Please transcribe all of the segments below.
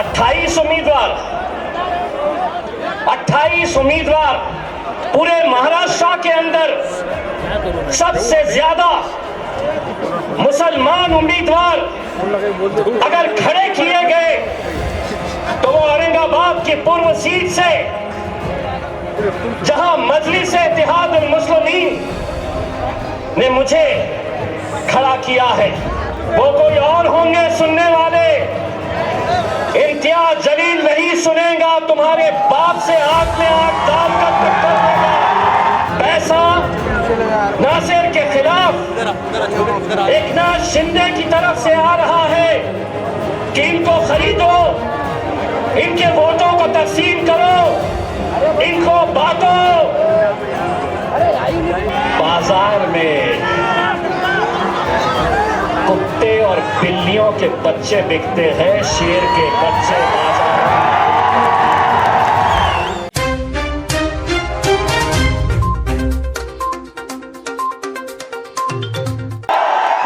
28 उम्मीदवार पूरे महाराष्ट्र के अंदर सबसे ज्यादा मुसलमान उम्मीदवार अगर खड़े किए गए तो वो औरंगाबाद की पूर्व सीट से, जहां मजलिस इत्तेहादुल मुस्लिमीन ने मुझे खड़ा किया है, वो कोई और होंगे सुनने वाले। इम्तियाज जलील नहीं सुनेगा, तुम्हारे बाप से आंख में आंख डालकर टक्कर देगा। पैसा नासिर के खिलाफ एकनाथ शिंदे की तरफ से आ रहा है कि इनको खरीदो, इनके वोटों को तकसीम करो, इनको बांटो। बाजार में कुत्ते और बिल्लियों के बच्चे बिकते हैं, शेर के बच्चे बाजार में।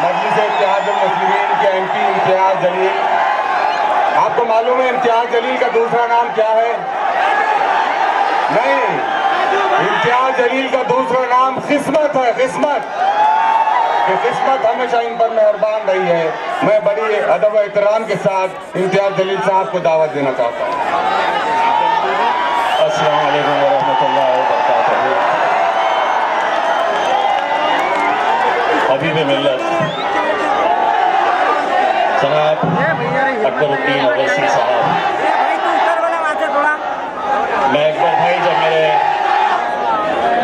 मजलिस इत्तेहादुल मुस्लिमीन के एमपी इम्तियाज जलील, आपको मालूम है इम्तियाज जलील का दूसरा नाम क्या है? नहीं, इम्तियाज जलील का दूसरा नाम किस्मत है। किस्मत हमेशा इन पर मेहरबान रही है। मैं बड़ी अदब व एहतराम के साथ इम्तियाज जलील साहब को दावत देना चाहता हूँ। अस्सलाम वालेकुम वरहमतुल्लाहि वबरकातुहू। हबीब मिल्लत जनाब अकबरुद्दीन अवैसी साहब, मैं अकबर भाई जब मेरे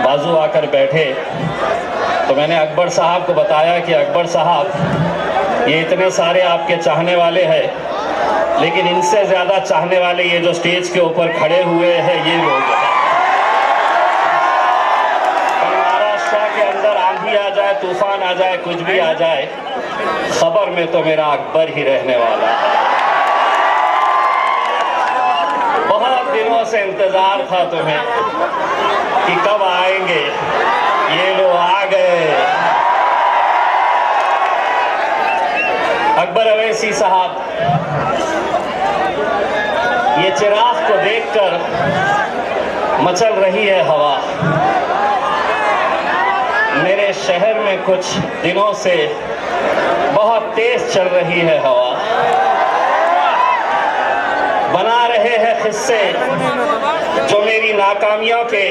बाजू आकर बैठे तो मैंने अकबर साहब को बताया कि अकबर साहब, ये इतने सारे आपके चाहने वाले हैं, लेकिन इनसे ज़्यादा चाहने वाले ये जो स्टेज के ऊपर खड़े हुए हैं ये लोग हैं। महाराष्ट्र के अंदर आंधी आ जाए, तूफान आ जाए, कुछ भी आ जाए, खबर में तो मेरा अकबर ही रहने वाला है। बहुत दिनों से इंतजार था तुम्हें कि कब आएंगे, ये लोग आ गए। अकबर अवैसी साहब, ये चिराग को देखकर मचल रही है हवा। मेरे शहर में कुछ दिनों से बहुत तेज चल रही है हवा। बना रहे हैं किस्से जो मेरी नाकामियों के,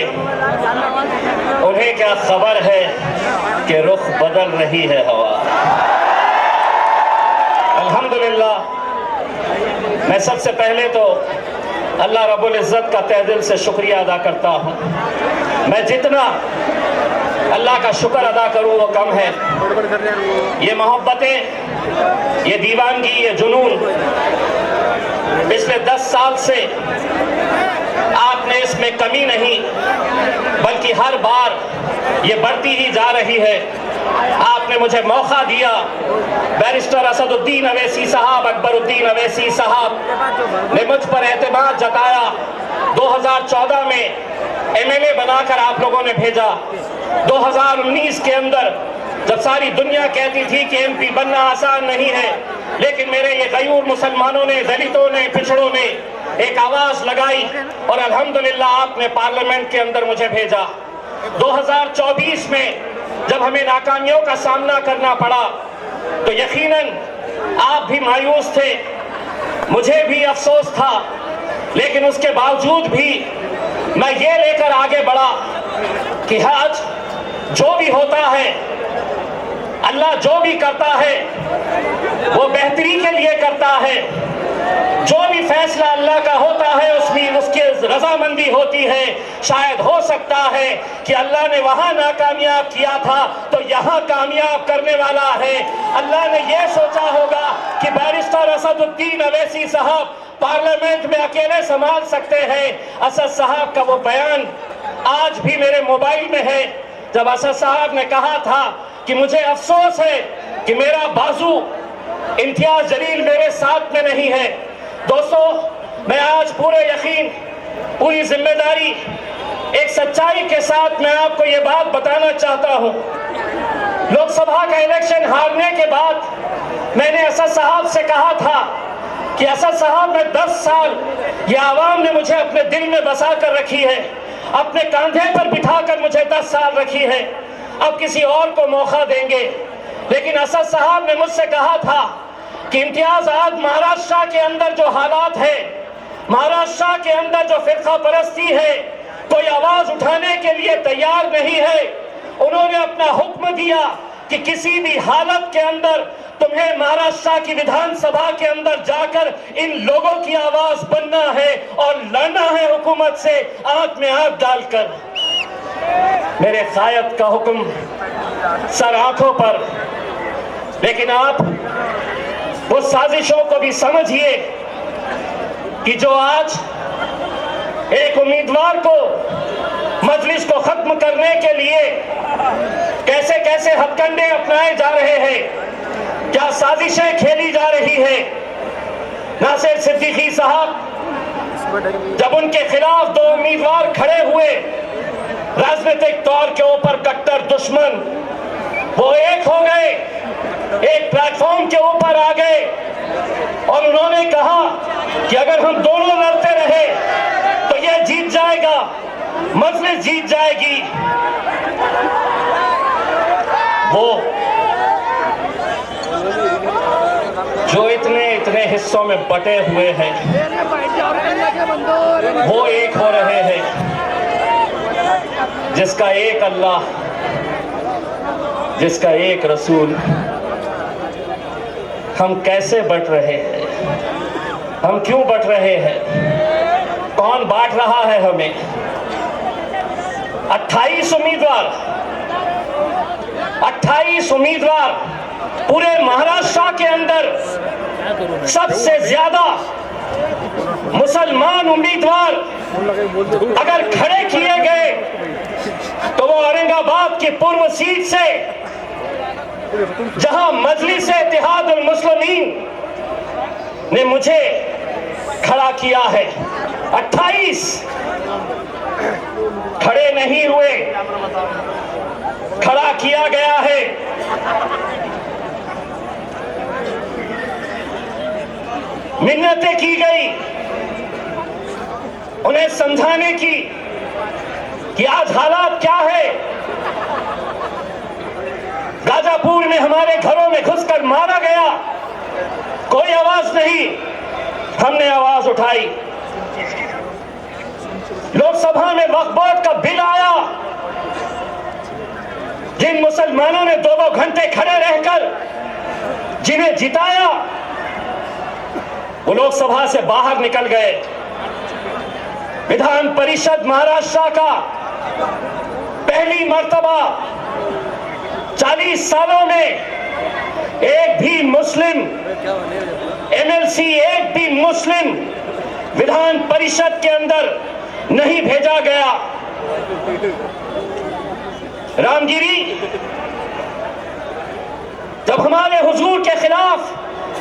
उन्हें क्या खबर है कि रुख बदल रही है हवा। अल्हम्दुलिल्लाह, मैं सबसे पहले तो अल्लाह रब्बुल इज़्ज़त का तहे दिल से शुक्रिया अदा करता हूँ। मैं जितना अल्लाह का शुक्र अदा करूँ वो कम है। ये मोहब्बतें, ये दीवानगी, ये जुनून पिछले 10 साल से आपने इसमें कमी नहीं, बल्कि हर बार ये बढ़ती ही जा रही है। आपने मुझे मौका दिया, बैरिस्टर असदुद्दीन अवैसी साहब, अकबरुद्दीन अवैसी साहब ने मुझ पर एतमाद जताया। 2014 में एमएलए बनाकर आप लोगों ने भेजा। 2019 के अंदर जब सारी दुनिया कहती थी कि एमपी बनना आसान नहीं है, लेकिन मेरे ये गयूर मुसलमानों ने, दलितों ने, पिछड़ों ने एक आवाज लगाई और अल्हम्दुलिल्लाह आपने पार्लियामेंट के अंदर मुझे भेजा। 2024 में जब हमें नाकामियों का सामना करना पड़ा तो यकीनन आप भी मायूस थे, मुझे भी अफसोस था, लेकिन उसके बावजूद भी मैं ये लेकर आगे बढ़ा कि आज जो भी होता है, अल्लाह जो भी करता है वो बेहतरी के लिए करता है। जो भी फैसला अल्लाह का होता है उसमें उसकी रजामंदी होती है। शायद हो सकता है कि अल्लाह ने वहां नाकामयाब किया था तो यहाँ कामयाब करने वाला है। अल्लाह ने यह सोचा होगा कि बैरिस्टर असदुद्दीन अवैसी साहब पार्लियामेंट में अकेले संभाल सकते हैं। असद साहब का वो बयान आज भी मेरे मोबाइल में है, जब असद साहब ने कहा था कि मुझे अफसोस है कि मेरा बाजू इम्तियाज जलील मेरे साथ में नहीं है। दोस्तों, मैं आज पूरे यकीन, पूरी जिम्मेदारी, एक सच्चाई के साथ मैं आपको ये बात बताना चाहता हूँ। लोकसभा का इलेक्शन हारने के बाद मैंने असद साहब से कहा था कि असद साहब ने 10 साल ये आवाम ने मुझे अपने दिल में बसा कर रखी है, अपने कंधे पर बिठाकर मुझे 10 साल रखी है, अब किसी और को मौका देंगे। लेकिन असद साहब ने मुझसे कहा था कि इम्तियाज, आज महाराष्ट्र के अंदर जो हालात है, महाराष्ट्र के अंदर जो फिरका परस्ती है, कोई आवाज उठाने के लिए तैयार नहीं है। उन्होंने अपना हुक्म दिया कि किसी भी हालत के अंदर तुम्हें महाराष्ट्र की विधानसभा के अंदर जाकर इन लोगों की आवाज बनना है और लड़ना है हुकूमत से आंख में आंख डालकर। मेरे कायद का हुक्म सर आंखों पर। लेकिन आप उस साजिशों को भी समझिए कि जो आज एक उम्मीदवार को मजलिस को खत्म करने के लिए कैसे कैसे हथकंडे अपनाए जा रहे हैं, क्या साजिशें खेली जा रही है। नासिर सिद्दीकी साहब जब उनके खिलाफ 2 उम्मीदवार खड़े हुए, राजनीतिक तौर के ऊपर कट्टर दुश्मन, वो एक हो गए, एक प्लेटफॉर्म के ऊपर आ गए और उन्होंने कहा कि अगर हम दोनों लड़ते रहे तो ये जीत जाएगा, मजलिस जीत जाएगी। वो जो इतने इतने हिस्सों में बटे हुए हैं, वो एक हो रहे हैं, जिसका एक अल्लाह, जिसका एक रसूल। हम कैसे बट रहे हैं, हम क्यों बट रहे हैं, कौन बांट रहा है हमें। 28 उम्मीदवार पूरे महाराष्ट्र के अंदर, सबसे ज्यादा मुसलमान उम्मीदवार अगर खड़े किए गए तो वो औरंगाबाद की पूर्व सीट से, जहां मजलिस इत्तेहादुल मुस्लिमीन ने मुझे खड़ा किया है। 28 खड़े नहीं हुए, खड़ा किया गया है। मिन्नतें की गई उन्हें समझाने की कि आज हालात क्या है। गाजापुर में हमारे घरों में घुसकर मारा गया, कोई आवाज नहीं, हमने आवाज उठाई। लोकसभा में वक्फ बोर्ड का बिल आया, जिन मुसलमानों ने 2-2 घंटे खड़े रहकर जिन्हें जिताया, वो लोकसभा से बाहर निकल गए। विधान परिषद महाराष्ट्र का पहली मर्तबा 40 सालों में एक भी मुस्लिम एमएलसी, एक भी मुस्लिम विधान परिषद के अंदर नहीं भेजा गया। रामगिरी जब हमारे हुजूर के खिलाफ,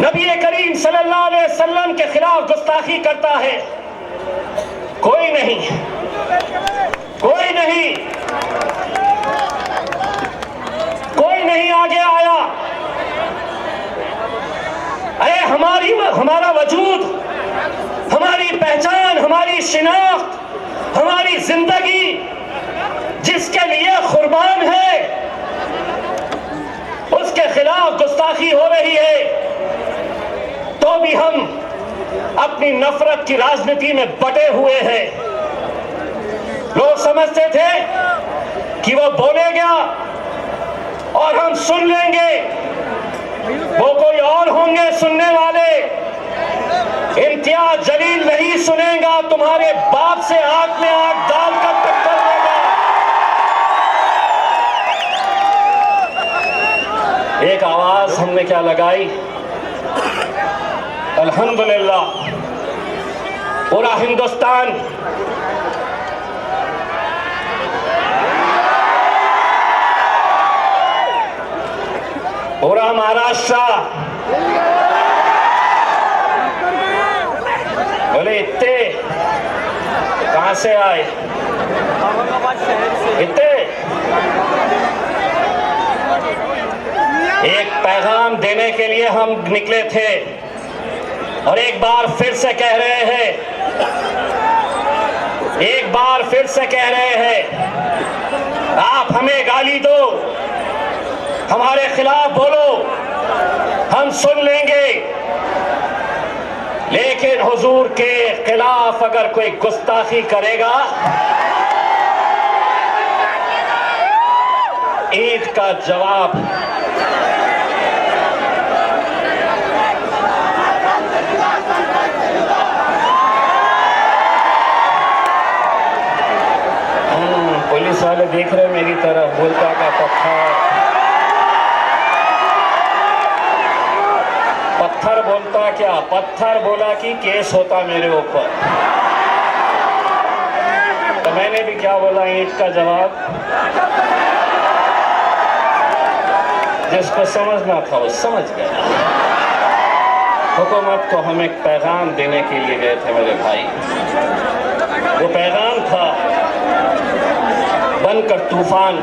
नबी करीम सल्लल्लाहु अलैहि वसल्लम के खिलाफ गुस्ताखी करता है, कोई नहीं, कोई नहीं, कोई नहीं आगे आया। अरे हमारा वजूद, हमारी पहचान, हमारी शिनाख्त, हमारी जिंदगी जिसके लिए कुर्बान है, उसके खिलाफ गुस्ताखी हो रही है, तो भी हम अपनी नफरत की राजनीति में बटे हुए हैं। लोग समझते थे कि वो बोलेगा और हम सुन लेंगे, वो कोई और होंगे सुनने वाले। इम्तियाज जलील नहीं सुनेगा, तुम्हारे बाप से आंख में आंख डालकर टक्कर देगा। एक आवाज हमने क्या लगाई, अल्हम्दुलिल्लाह पूरा हिंदुस्तान पूरा महाराष्ट्र, बोले इतने कहां से आए, इतने एक पैगाम देने के लिए हम निकले थे और एक बार फिर से कह रहे हैं, एक बार फिर से कह रहे हैं, आप हमें गाली दो, हमारे खिलाफ बोलो, हम सुन लेंगे, लेकिन हुजूर के खिलाफ अगर कोई गुस्ताखी करेगा, ईद का जवाब पुलिस वाले देख रहे मेरी तरफ, बोलता का पत्थर बोलता क्या, पत्थर बोला कि केस होता मेरे ऊपर। तो मैंने भी क्या बोला, ईंट का जवाब। जिसको समझना था वो समझ गया। हुकूमत को हम एक पैगाम देने के लिए गए थे मेरे भाई। वो पैगाम था, बनकर तूफान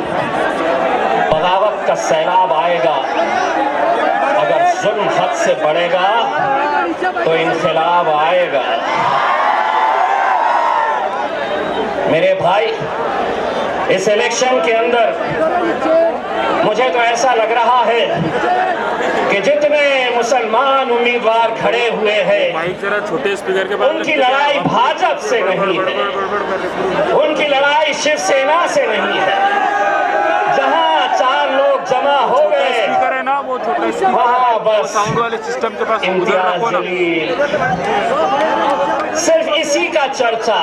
बगावत का सैलाब आएगा, अगर जुल्म हद से बढ़ेगा तो इंकलाब आएगा। मेरे भाई, इस इलेक्शन के अंदर मुझे तो ऐसा लग रहा है कि जितने मुसलमान उम्मीदवार खड़े हुए हैं, छोटे स्पीकर के पास उनकी लड़ाई भाजपा से नहीं है, उनकी लड़ाई शिवसेना से नहीं है। जहां 4 लोग जमा हो गए, स्पीकर है ना, वो छोटा वहां बस साउंड वाले सिस्टम के पास इम्तियाज जलील, सिर्फ इसी का चर्चा।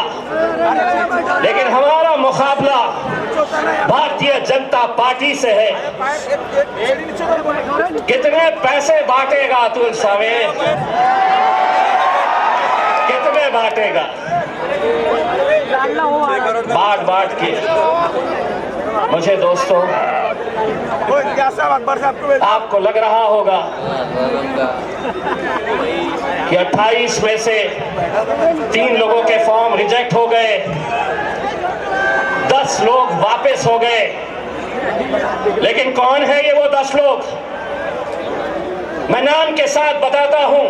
लेकिन हमारा मुकाबला भारतीय जनता पार्टी से है। कितने पैसे बांटेगा अतुल सावे, कितने बांटेगा? बांट के मुझे दोस्तों, आपको लग रहा होगा कि 28 में से 3 लोगों के फॉर्म रिजेक्ट हो गए, 10 लोग वापस हो गए। लेकिन कौन है ये वो 10 लोग? मैं नाम के साथ बताता हूं।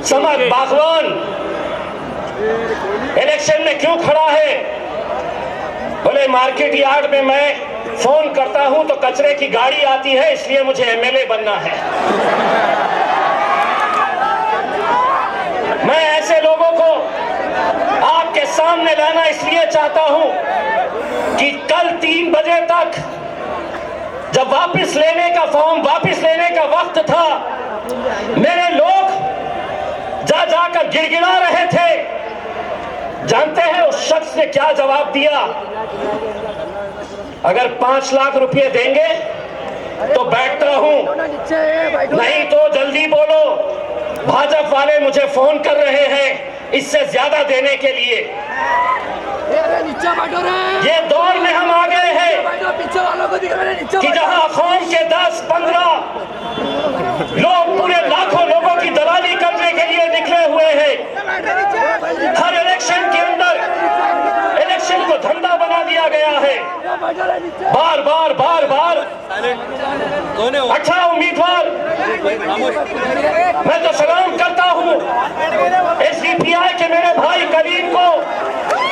समद बागवान इलेक्शन में क्यों खड़ा है? बोले मार्केट यार्ड में मैं फोन करता हूं तो कचरे की गाड़ी आती है, इसलिए मुझे एमएलए बनना है। मैं ऐसे लोगों को आपके सामने लाना इसलिए चाहता हूं कि कल 3 बजे तक जब वापस लेने का फॉर्म वापस लेने का वक्त था, मेरे लोग जा जाकर गिड़गिड़ा रहे थे। जानते हैं उस शख्स ने क्या जवाब दिया? अगर 5 लाख रुपए देंगे तो बैठता हूं, नहीं तो जल्दी बोलो, भाजपा वाले मुझे फोन कर रहे हैं इससे ज्यादा देने के लिए। ये दौर में हम आ गए हैं कि जहां कौम के 10-15 लोग पूरे लाखों लोगों की दलाली करने के लिए निकले हुए हैं। हर इलेक्शन के अंदर इलेक्शन को धंधा बना दिया गया है। बार बार 18 उम्मीदवार। मैं तो सलाम करता हूं एसडीपीआई के मेरे भाई करीम को,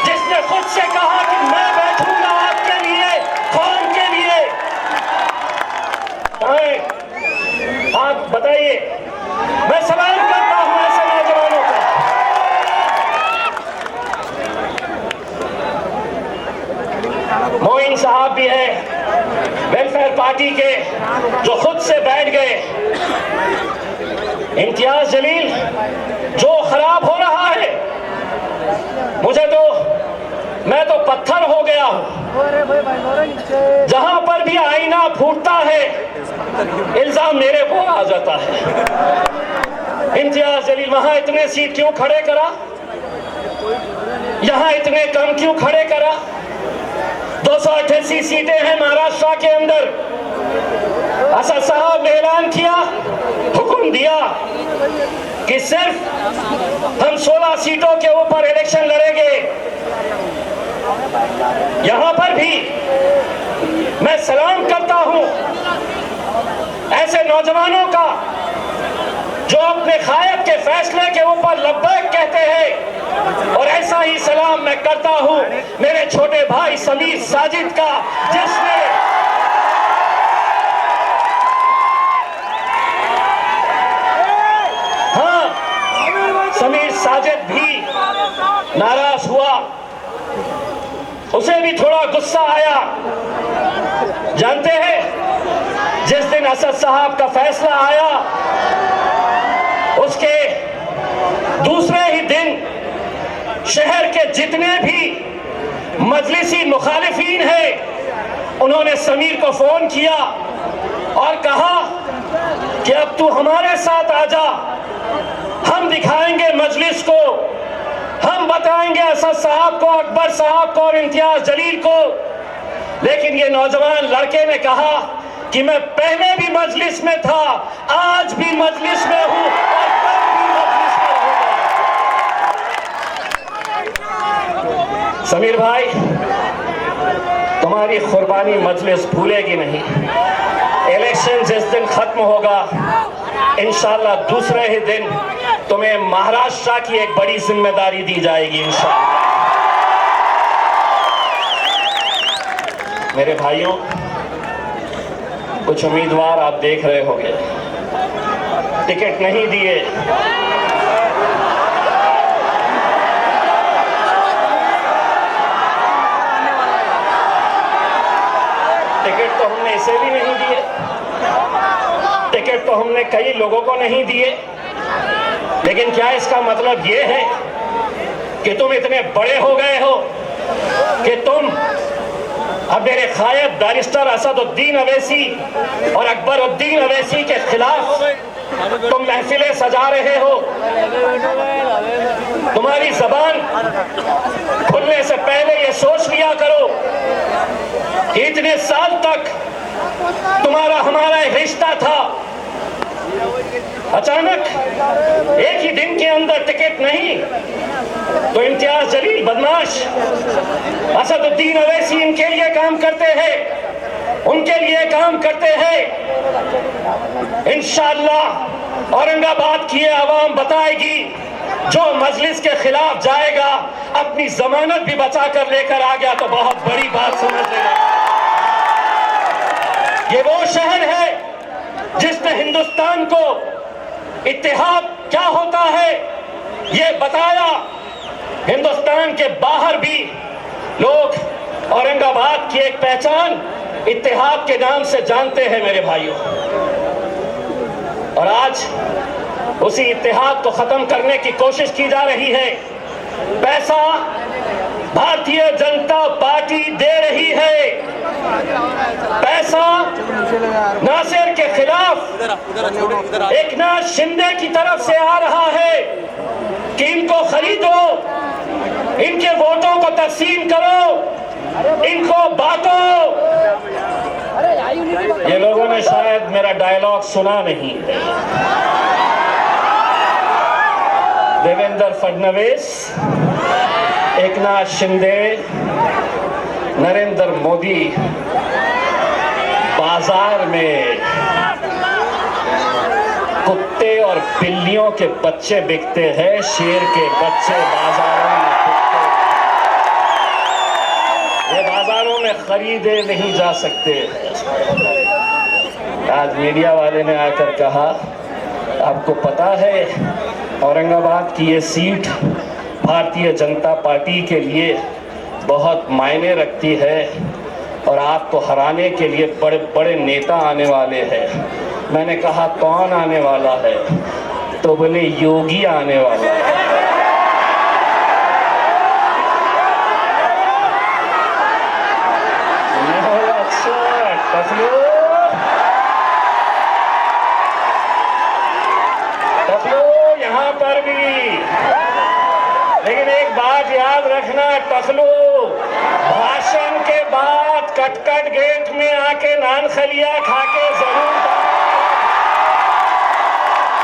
जिसने खुद से कहा कि मैं बैठूंगा आपके लिए, कौम के लिए। आप बताइए, मैं सवाल करता हूं ऐसे नौजवानों का। मोइन साहब भी है वेलफेयर पार्टी के, जो खुद से बैठ गए। इम्तियाज जलील, जो खराब हो रहा है, मैं तो पत्थर हो गया हूं। जहां पर भी आईना फूटता है, इल्जाम मेरे को आ जाता है। इम्तियाज जलील वहां इतने सीट क्यों खड़े करा, यहां इतने कम क्यों खड़े करा? 288 सीटें हैं महाराष्ट्र के अंदर। असद साहब ने ऐलान किया, हुक्म दिया कि सिर्फ हम 16 सीटों के ऊपर इलेक्शन लड़ेंगे। यहां पर भी मैं सलाम करता हूं ऐसे नौजवानों का जो अपने खायब के फैसले के ऊपर लब्बैक कहते हैं। और ऐसा ही सलाम मैं करता हूं मेरे छोटे भाई समीर साजिद का, जिसने समीर साजिद भी नाराज हुआ, उसे भी थोड़ा गुस्सा आया। जानते हैं जिस दिन असद साहब का फैसला आया उसके दूसरे ही दिन शहर के जितने भी मजलिसी मुखालिफीन हैं उन्होंने समीर को फोन किया और कहा कि अब तू हमारे साथ आ जा, हम दिखाएंगे मजलिस को, हम बताएंगे असद साहब को, अकबर साहब को और इम्तियाज जलील को। लेकिन ये नौजवान लड़के ने कहा कि मैं पहले भी मजलिस में था, आज भी मजलिस में हूं और कल भी मजलिस में रहूंगा। समीर भाई, तुम्हारी कुर्बानी मजलिस भूलेगी नहीं। इलेक्शन जिस दिन खत्म होगा इंशाल्लाह दूसरे ही दिन तुम्हें महाराष्ट्र की एक बड़ी जिम्मेदारी दी जाएगी इंशाल्लाह। मेरे भाइयों, कुछ उम्मीदवार आप देख रहे होंगे टिकट नहीं दिए, टिकट तो हमने इसे भी नहीं दिए, टिकट तो हमने कई लोगों को नहीं दिए। लेकिन क्या इसका मतलब ये है कि तुम इतने बड़े हो गए हो कि तुम अब मेरे खायब बैरिस्टर असदुद्दीन अवैसी और अकबरुद्दीन अवैसी के खिलाफ तुम महफिलें सजा रहे हो? तुम्हारी जबान खुलने से पहले ये सोच लिया करो कि इतने साल तक तुम्हारा हमारा एक रिश्ता था, अचानक एक ही दिन के अंदर टिकट नहीं, तो इम्तियाज जलील बदमाश, असदुद्दीन अवैसी इनके लिए काम करते हैं, उनके लिए काम करते हैं। इंशाअल्लाह औरंगाबाद की आवाम बताएगी, जो मजलिस के खिलाफ जाएगा अपनी जमानत भी बचा कर लेकर आ गया तो बहुत बड़ी बात समझ लेना। ये वो शहर है जिसने हिंदुस्तान को इत्तेहाद क्या होता है ये बताया। हिंदुस्तान के बाहर भी लोग औरंगाबाद की एक पहचान इत्तेहाद के नाम से जानते हैं मेरे भाइयों। और आज उसी इत्तेहाद को खत्म करने की कोशिश की जा रही है। पैसा भारतीय जनता पार्टी दे रही है, पैसा नासिर के खिलाफ एकनाथ शिंदे की तरफ से आ रहा है कि इनको खरीदो, इनके वोटों को तकसीम करो, इनको बांटो। ये लोगों ने शायद मेरा डायलॉग सुना नहीं। देवेंद्र फडणवीस, एकनाथ शिंदे, नरेंद्र मोदी बाजार में कुत्ते और बिल्लियों के बच्चे बिकते हैं, शेर के बच्चे बाजारों में बिकते हैं। ये बाजारों में खरीदे नहीं जा सकते। आज मीडिया वाले ने आकर कहा, आपको पता है औरंगाबाद की ये सीट भारतीय जनता पार्टी के लिए बहुत मायने रखती है और आपको हराने के लिए बड़े बड़े नेता आने वाले हैं। मैंने कहा कौन आने वाला है? तो बोले योगी आने वाला है। यहाँ पर भी, लेकिन एक बात याद रखना टकलू, भाषण के बाद कटकट गेट में आके नान खलिया खा के जरूर,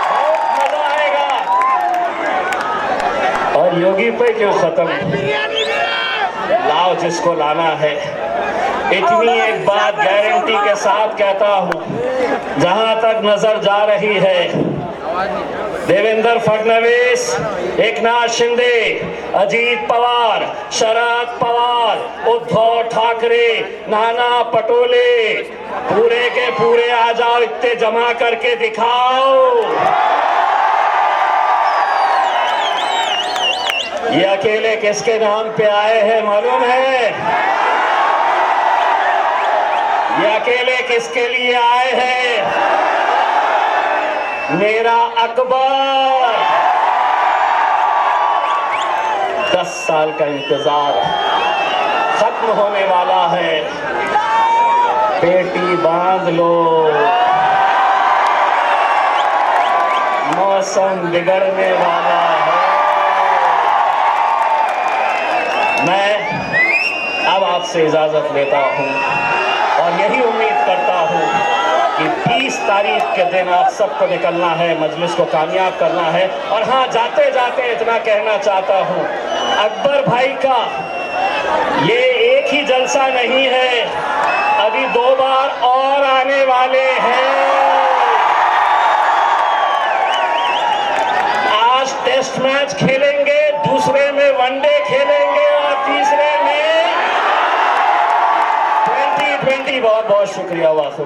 बहुत मजा आएगा। और योगी पे क्यों खत्म, लाओ जिसको लाना है। इतनी एक बात गारंटी के साथ कहता हूं, जहां तक नजर जा रही है देवेंद्र फडणवीस, एकनाथ शिंदे, अजीत पवार, शरद पवार, उद्धव ठाकरे, नाना पटोले, पूरे के पूरे आ जाओ, इतने जमा करके दिखाओ। ये अकेले किसके नाम पे आए हैं मालूम है? ये अकेले किसके लिए आए हैं? मेरा अकबर। 10 साल का इंतजार खत्म होने वाला है। पेटी बांध लो, मौसम बिगड़ने वाला है। मैं अब आपसे इजाजत लेता हूं और यही उम्मीद करता हूं कि 30 तारीख के दिन आप सबको निकलना है, मजलिस को कामयाब करना है। और हाँ, जाते जाते इतना कहना चाहता हूं, अकबर भाई का ये एक ही जलसा नहीं है, अभी 2 बार और आने वाले हैं। आज टेस्ट मैच खेलेंगे, दूसरे में वनडे खेलेंगे और तीसरे में 2020। बहुत बहुत शुक्रिया। वाखिर